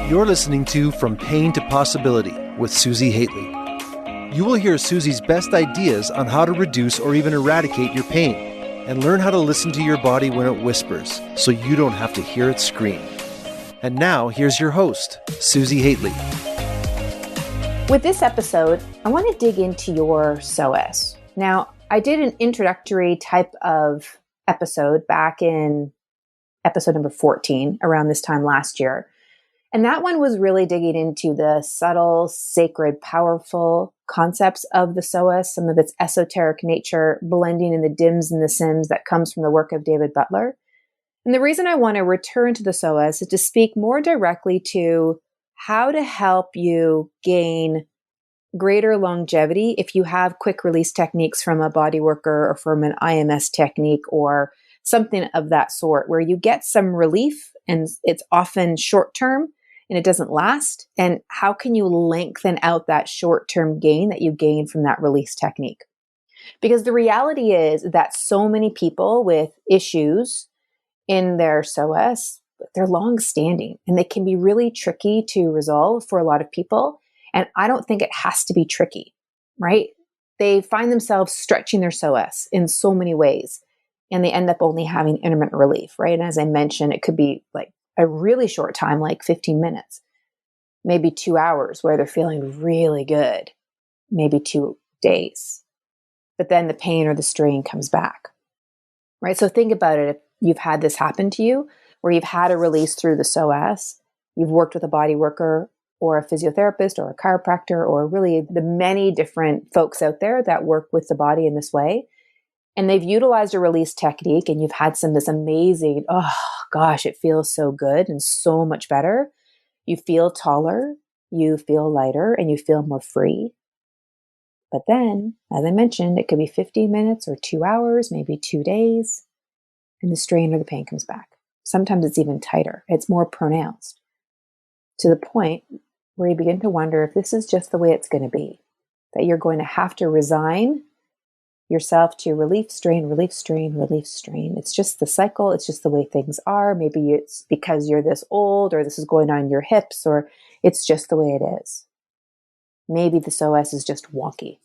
You're listening to From Pain to Possibility with Susi Haitley. You will hear Susi's best ideas on how to reduce or even eradicate your pain and learn how to listen to your body when it whispers so you don't have to hear it scream. And now, here's your host, Susi Haitley. With this episode, I want to dig into your Psoas. Now, I did an introductory type of episode back in episode number 14, around this time last year. And that one was really digging into the subtle, sacred, powerful concepts of the Psoas, some of its esoteric nature, blending in the dims and the sims that comes from the work of David Butler. And the reason I want to return to the Psoas is to speak more directly to how to help you gain greater longevity if you have quick release techniques from a body worker or from an IMS technique or something of that sort, where you get some relief and it's often short term and it doesn't last. And how can you lengthen out that short-term gain that you gain from that release technique? Because the reality is that so many people with issues in their Psoas, they're longstanding and they can be really tricky to resolve for a lot of people. And I don't think it has to be tricky, right? They find themselves stretching their Psoas in so many ways and they end up only having intermittent relief, right? And as I mentioned, it could be like a really short time, like 15 minutes, maybe 2 hours where they're feeling really good, maybe 2 days. But then the pain or the strain comes back, right? So think about it. If you've had this happen to you, where you've had a release through the Psoas, you've worked with a body worker or a physiotherapist or a chiropractor, or really the many different folks out there that work with the body in this way. And they've utilized a release technique and you've had this amazing, oh gosh, it feels so good and so much better. You feel taller, you feel lighter, and you feel more free. But then, as I mentioned, it could be 15 minutes or 2 hours, maybe 2 days, and the strain or the pain comes back. Sometimes it's even tighter. It's more pronounced to the point where you begin to wonder if this is just the way it's going to be, that you're going to have to resign yourself to relief, strain, relief, strain, relief, strain. It's just the cycle. It's just the way things are. Maybe it's because you're this old, or this is going on in your hips, or it's just the way it is. Maybe the Psoas is just wonky.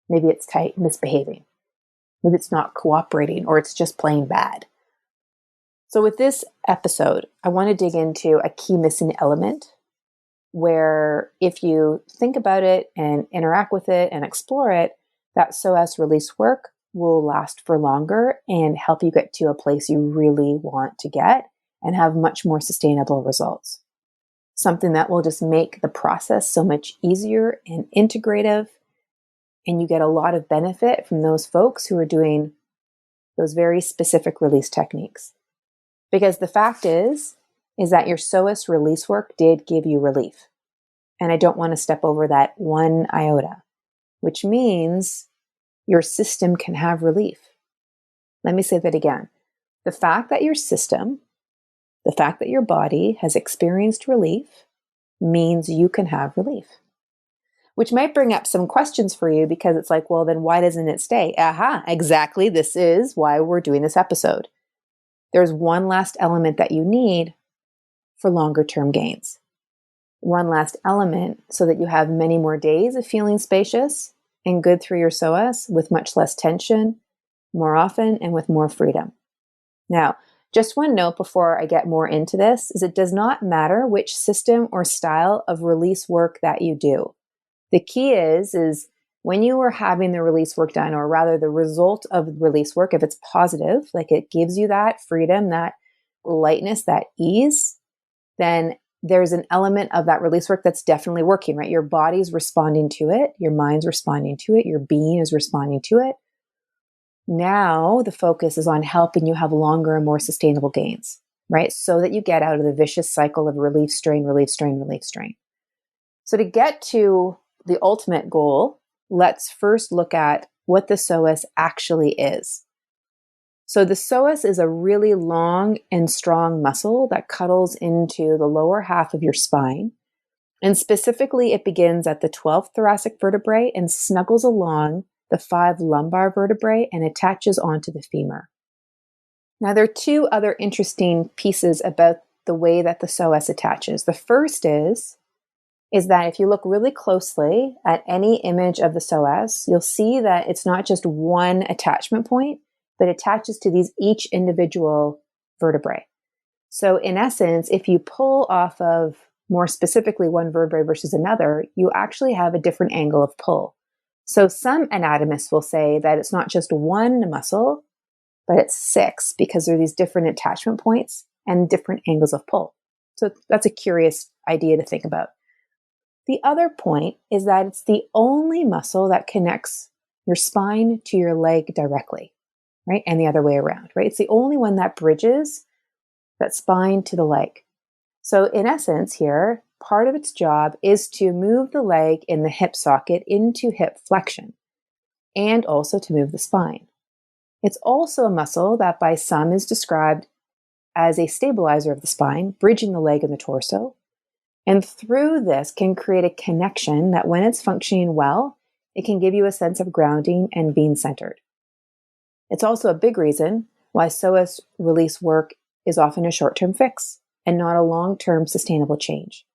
Maybe it's tight, misbehaving. Maybe it's not cooperating, or it's just plain bad. So with this episode, I want to dig into a key missing element where if you think about it and interact with it and explore it, that Psoas release work will last for longer and help you get to a place you really want to get and have much more sustainable results. Something that will just make the process so much easier and integrative, and you get a lot of benefit from those folks who are doing those very specific release techniques. Because the fact is that your Psoas release work did give you relief. And I don't want to step over that one iota, which means your system can have relief. Let me say that again. The fact that your system, the fact that your body has experienced relief means you can have relief. Which might bring up some questions for you because it's like, well, then why doesn't it stay? Aha, exactly. This is why we're doing this episode. There's one last element that you need for longer term gains. One last element so that you have many more days of feeling spacious and good through your Psoas with much less tension, more often, and with more freedom. Now, just one note before I get more into this is it does not matter which system or style of release work that you do. The key is when you are having the release work done, or rather the result of release work, if it's positive, like it gives you that freedom, that lightness, that ease, then there's an element of that release work that's definitely working, right? Your body's responding to it. Your mind's responding to it. Your being is responding to it. Now the focus is on helping you have longer and more sustainable gains, right? So that you get out of the vicious cycle of relief, strain, relief, strain, relief, strain. So to get to the ultimate goal, let's first look at what the Psoas actually is. So the psoas is a really long and strong muscle that cuddles into the lower half of your spine. And specifically, it begins at the 12th thoracic vertebrae and snuggles along the 5 lumbar vertebrae and attaches onto the femur. Now, there are 2 other interesting pieces about the way that the psoas attaches. The first is that if you look really closely at any image of the psoas, you'll see that it's not just one attachment point, but attaches to each individual vertebrae. So in essence, if you pull off of more specifically one vertebrae versus another, you actually have a different angle of pull. So some anatomists will say that it's not just one muscle, but it's 6 because there are these different attachment points and different angles of pull. So that's a curious idea to think about. The other point is that it's the only muscle that connects your spine to your leg directly, right? And the other way around, right? It's the only one that bridges that spine to the leg. So in essence here, part of its job is to move the leg in the hip socket into hip flexion and also to move the spine. It's also a muscle that by some is described as a stabilizer of the spine, bridging the leg and the torso. And through this can create a connection that when it's functioning well, it can give you a sense of grounding and being centered. It's also a big reason why psoas release work is often a short-term fix and not a long-term sustainable change.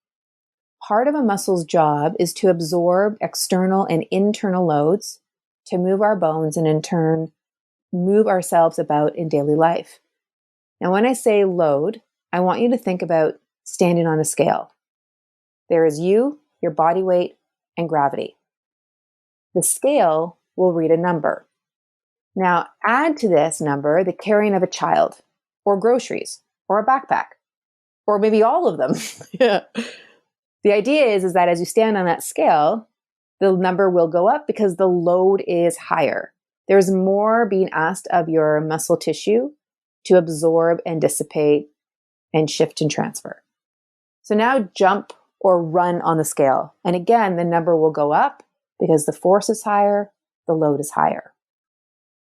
Part of a muscle's job is to absorb external and internal loads to move our bones and in turn move ourselves about in daily life. Now, when I say load, I want you to think about standing on a scale. There is you, your body weight, and gravity. The scale will read a number. Now, add to this number the carrying of a child, or groceries, or a backpack, or maybe all of them. Yeah. The idea is that as you stand on that scale, the number will go up because the load is higher. There's more being asked of your muscle tissue to absorb and dissipate and shift and transfer. So now jump or run on the scale. And again, the number will go up because the force is higher, the load is higher.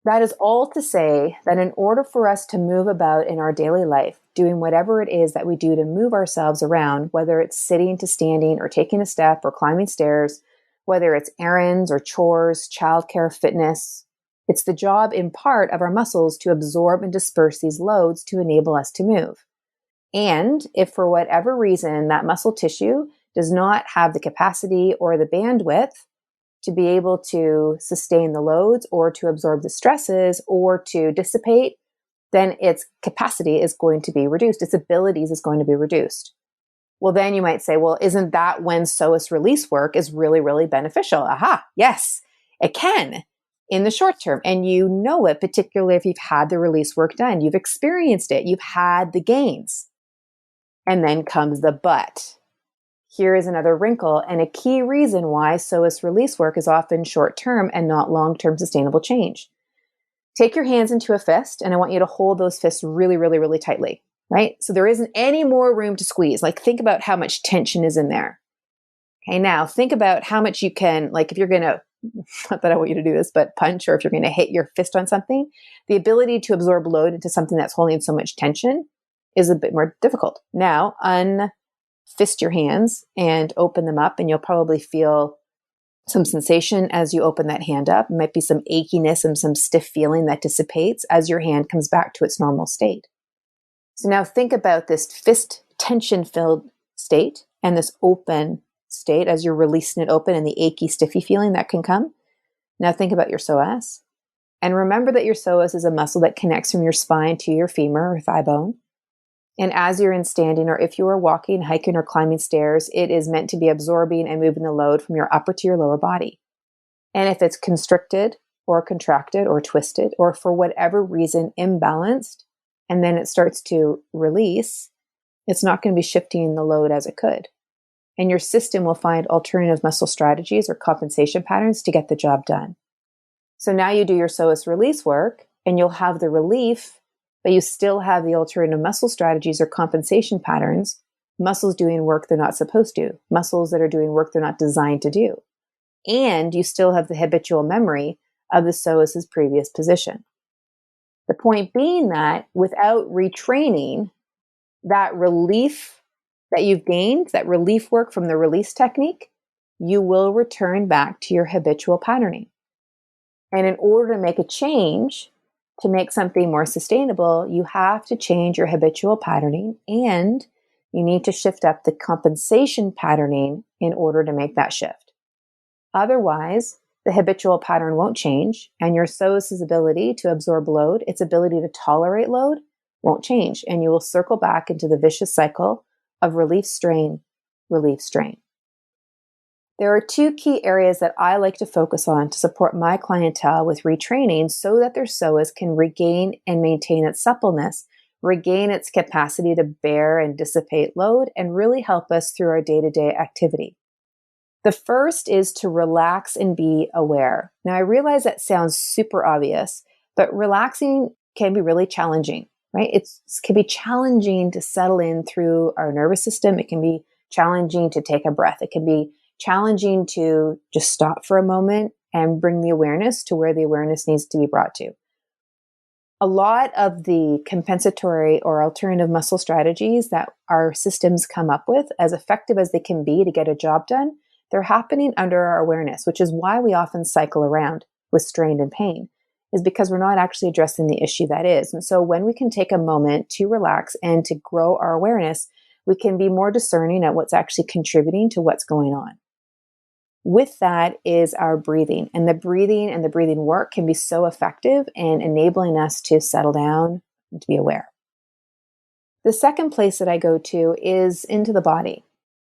That is all to say that in order for us to move about in our daily life, doing whatever it is that we do to move ourselves around, whether it's sitting to standing or taking a step or climbing stairs, whether it's errands or chores, childcare, fitness, it's the job in part of our muscles to absorb and disperse these loads to enable us to move. And if for whatever reason that muscle tissue does not have the capacity or the bandwidth to be able to sustain the loads or to absorb the stresses or to dissipate, then its capacity is going to be reduced. Its abilities is going to be reduced. Well, then you might say, well, isn't that when psoas release work is really, really beneficial? Aha, yes, it can in the short term. And you know it, particularly if you've had the release work done. You've experienced it. You've had the gains. And then comes the but. Here is another wrinkle and a key reason why psoas release work is often short-term and not long-term sustainable change. Take your hands into a fist, and I want you to hold those fists really, really, really tightly, right? So there isn't any more room to squeeze. Like, think about how much tension is in there. Okay, now think about how much you can, like if you're going to, not that I want you to do this, but punch, or if you're going to hit your fist on something, the ability to absorb load into something that's holding so much tension is a bit more difficult. Now, unfist your hands and open them up, and you'll probably feel some sensation as you open that hand up. It might be some achiness and some stiff feeling that dissipates as your hand comes back to its normal state. So now think about this fist tension-filled state and this open state as you're releasing it open and the achy, stiffy feeling that can come. Now think about your psoas. And remember that your psoas is a muscle that connects from your spine to your femur or thigh bone. And as you're in standing, or if you are walking, hiking, or climbing stairs, it is meant to be absorbing and moving the load from your upper to your lower body. And if it's constricted or contracted or twisted, or for whatever reason imbalanced, and then it starts to release, it's not going to be shifting the load as it could. And your system will find alternative muscle strategies or compensation patterns to get the job done. So now you do your psoas release work, and you'll have the relief, but you still have the alternative muscle strategies or compensation patterns, muscles doing work they're not supposed to, muscles that are doing work they're not designed to do. And you still have the habitual memory of the psoas's previous position. The point being that without retraining, that relief that you've gained, that relief work from the release technique, you will return back to your habitual patterning. And in order to make a change, to make something more sustainable, you have to change your habitual patterning and you need to shift up the compensation patterning in order to make that shift. Otherwise, the habitual pattern won't change and your psoas' ability to absorb load, its ability to tolerate load, won't change. And you will circle back into the vicious cycle of relief strain, relief strain. There are two key areas that I like to focus on to support my clientele with retraining so that their psoas can regain and maintain its suppleness, regain its capacity to bear and dissipate load, and really help us through our day-to-day activity. The first is to relax and be aware. Now, I realize that sounds super obvious, but relaxing can be really challenging, right? It can be challenging to settle in through our nervous system. It can be challenging to take a breath. It can be challenging to just stop for a moment and bring the awareness to where the awareness needs to be brought to. A lot of the compensatory or alternative muscle strategies that our systems come up with, as effective as they can be to get a job done, they're happening under our awareness, which is why we often cycle around with strain and pain, is because we're not actually addressing the issue that is. And so when we can take a moment to relax and to grow our awareness, we can be more discerning at what's actually contributing to what's going on. With that is our breathing. And the breathing work can be so effective in enabling us to settle down and to be aware. The second place that I go to is into the body,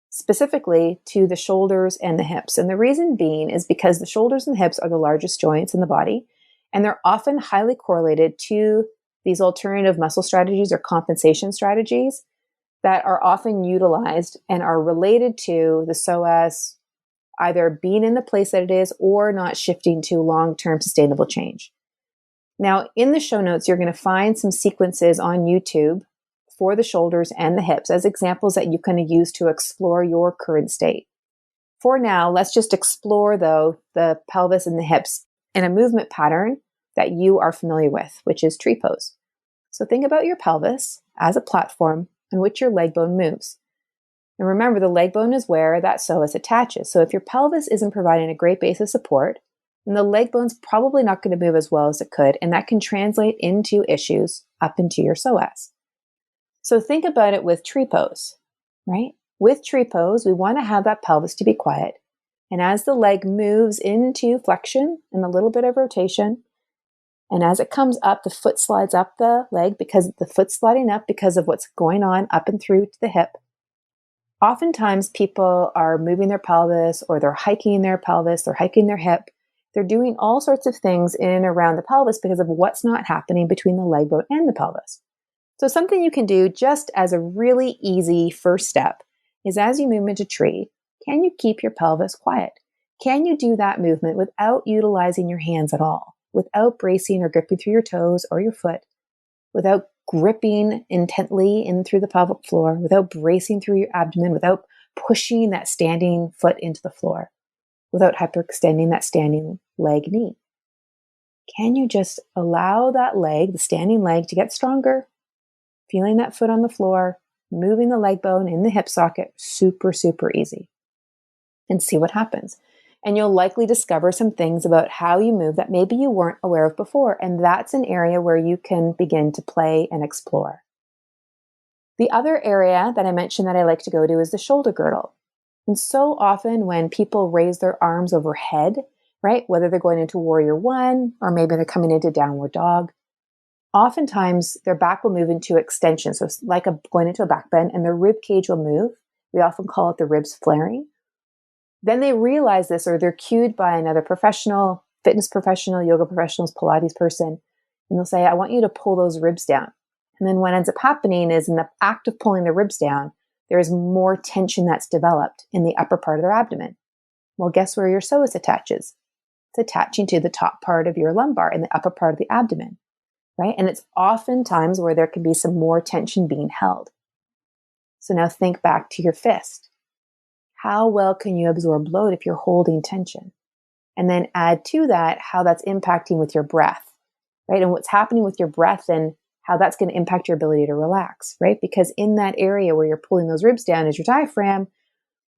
specifically to the shoulders and the hips. And the reason being is because the shoulders and the hips are the largest joints in the body, and they're often highly correlated to these alternative muscle strategies or compensation strategies that are often utilized and are related to the psoas either being in the place that it is or not shifting to long-term sustainable change. Now, in the show notes, you're going to find some sequences on YouTube for the shoulders and the hips as examples that you can use to explore your current state. For now, let's just explore, though, the pelvis and the hips in a movement pattern that you are familiar with, which is tree pose. So think about your pelvis as a platform on which your leg bone moves. And remember, the leg bone is where that psoas attaches. So if your pelvis isn't providing a great base of support, then the leg bone's probably not going to move as well as it could, and that can translate into issues up into your psoas. So think about it with tree pose, right? With tree pose, we want to have that pelvis to be quiet. And as the leg moves into flexion and a little bit of rotation, and as it comes up, the foot slides up the leg because the foot's sliding up because of what's going on up and through to the hip. Oftentimes people are moving their pelvis or they're hiking their pelvis, they're hiking their hip. They're doing all sorts of things in and around the pelvis because of what's not happening between the leg bone and the pelvis. So something you can do just as a really easy first step is as you move into tree, can you keep your pelvis quiet? Can you do that movement without utilizing your hands at all, without bracing or gripping through your toes or your foot, without gripping intently in through the pelvic floor, without bracing through your abdomen, without pushing that standing foot into the floor, without hyperextending that standing leg knee? Can you just allow that leg, the standing leg, to get stronger? Feeling that foot on the floor, moving the leg bone in the hip socket, super, super easy. And see what happens. And you'll likely discover some things about how you move that maybe you weren't aware of before. And that's an area where you can begin to play and explore. The other area that I mentioned that I like to go to is the shoulder girdle. And so often when people raise their arms overhead, right, whether they're going into warrior one or maybe they're coming into downward dog, oftentimes their back will move into extension. So it's like going into a back bend and their rib cage will move. We often call it the ribs flaring. Then they realize this, or they're cued by another professional, fitness professional, yoga professionals, Pilates person, and they'll say, I want you to pull those ribs down. And then what ends up happening is in the act of pulling the ribs down, there is more tension that's developed in the upper part of their abdomen. Well, guess where your psoas attaches? It's attaching to the top part of your lumbar in the upper part of the abdomen, right? And it's oftentimes where there can be some more tension being held. So now think back to your fist. How well can you absorb load if you're holding tension? And then add to that how that's impacting with your breath, right? And what's happening with your breath and how that's going to impact your ability to relax, right? Because in that area where you're pulling those ribs down is your diaphragm.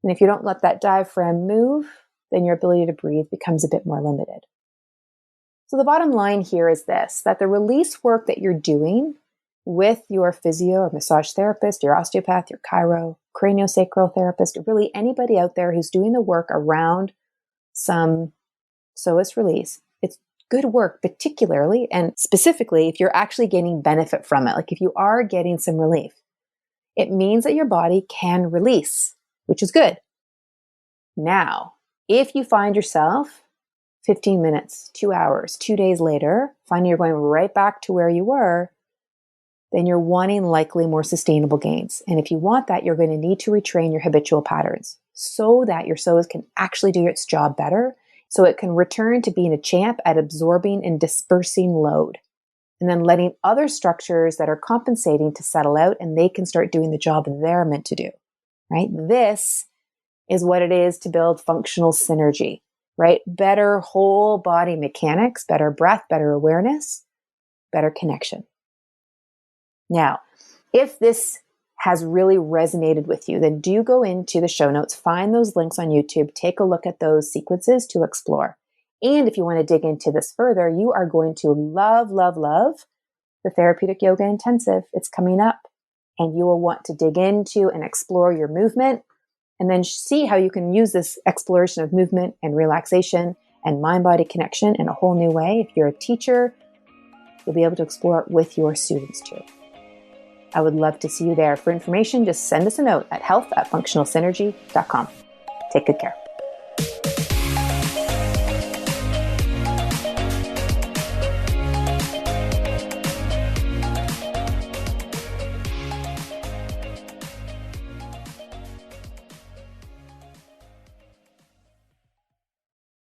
And if you don't let that diaphragm move, then your ability to breathe becomes a bit more limited. So the bottom line here is this, that the release work that you're doing with your physio or massage therapist, your osteopath, your chiro, craniosacral therapist, or really anybody out there who's doing the work around some psoas release, it's good work, particularly and specifically if you're actually getting benefit from it. Like if you are getting some relief, it means that your body can release, which is good. Now, if you find yourself 15 minutes, 2 hours, 2 days later, finding you're going right back to where you were, then you're wanting likely more sustainable gains. And if you want that, you're going to need to retrain your habitual patterns so that your psoas can actually do its job better, so it can return to being a champ at absorbing and dispersing load, and then letting other structures that are compensating to settle out and they can start doing the job they're meant to do, right? This is what it is to build functional synergy, right? Better whole body mechanics, better breath, better awareness, better connection. Now, if this has really resonated with you, then do go into the show notes, find those links on YouTube, take a look at those sequences to explore. And if you want to dig into this further, you are going to love, love, love the Therapeutic Yoga Intensive. It's coming up, and you will want to dig into and explore your movement, and then see how you can use this exploration of movement and relaxation and mind-body connection in a whole new way. If you're a teacher, you'll be able to explore it with your students too. I would love to see you there. For information, just send us a note at health@functionalsynergy.com. Take good care.